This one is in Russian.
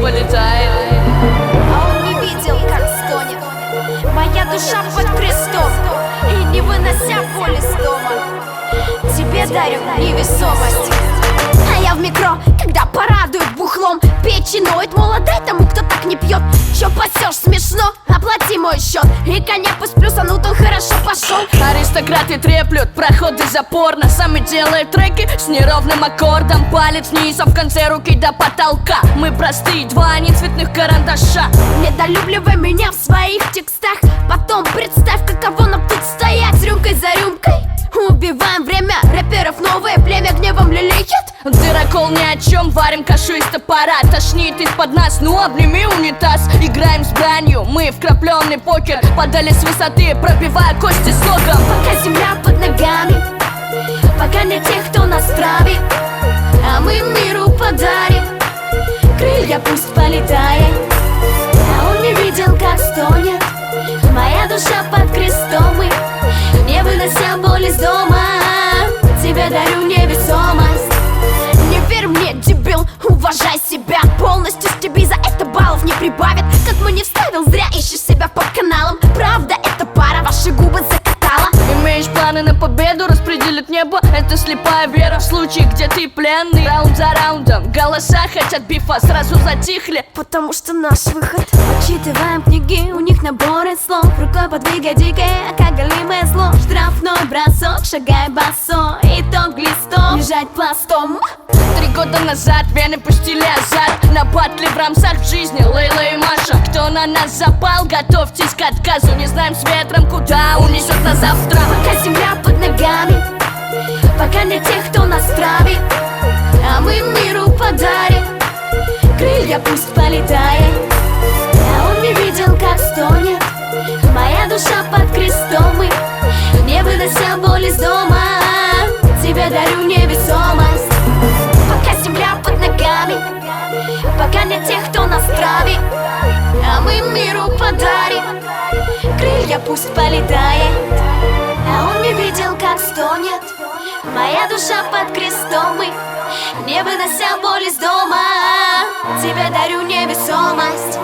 полетает. А он не видел, как стонет моя душа под крестом. И не вынося боль из дома, тебе дарю невесомость. А я в метро, когда порадует бухлом, печи ноет, мол, отдай тому, кто так не пьет. Чё пасешь, смешно, оплати мой счет. И коня пусть плюсанут, он хорошо пошел. Аристократы треплют проходы запорно, сами делают треки с неровным аккордом. Палец вниз, а в конце руки до потолка. Мы простые, два нецветных карандаша. Недолюбливай меня в своих текстах, потом представь, каково нам тут стоять рюмкой за рюмкой. Убиваем время, рэперов новое племя гневом лелеет. Дырокол ни о чем, варим кашу из топора. Тошнит из-под нас, ну обними унитаз. Играем с бранью, мы вкрапленный покер. Подали с высоты, пробивая кости слогом. Пока земля под ногами, пока нет тех, кто нас травит, а мы миру подарим крылья, пусть полетает. А он не видел, как стонет моя душа под крестом. И не вынося боль из дома, тебе дарю невесомость. Не верь мне, дебил, уважай себя. Полностью стеби, за это баллов не прибавит. Как мы не вставил, зря ищешь себя по каналам. Правда, эта пара ваши губы закатала. Имеешь планы на победу, распределит небо. Это слепая вера в случае, где ты пленный. Раунд за раундом, голоса хотят бифа, сразу затихли. Потому что наш выход. Почитываем книги, у них наборы слов. Рукой подвигай дикое, как голимое зло. Штрафной бросок, шагай босо. Итог листов, лежать пластом. 3 года назад вены пустили азарт. На батле в рамсах в жизни Лейла и Маша. Кто на нас запал, готовьтесь к отказу. Не знаем с ветром, куда унесет нас завтра. Пока земля под ногами, пока нет тех, кто нас травит, а мы миру подарим крылья, пусть полетает. А он не видел, как стонет моя душа под крестом. И не вынося боль из дома, тебе дарю невесомость. Пока земля под ногами, пока нет тех, кто нас травит, а мы миру подарим крылья, пусть полетает. А он не видел, как стонет моя душа под крестом. И не вынося боль из дома, тебе дарю невесомость.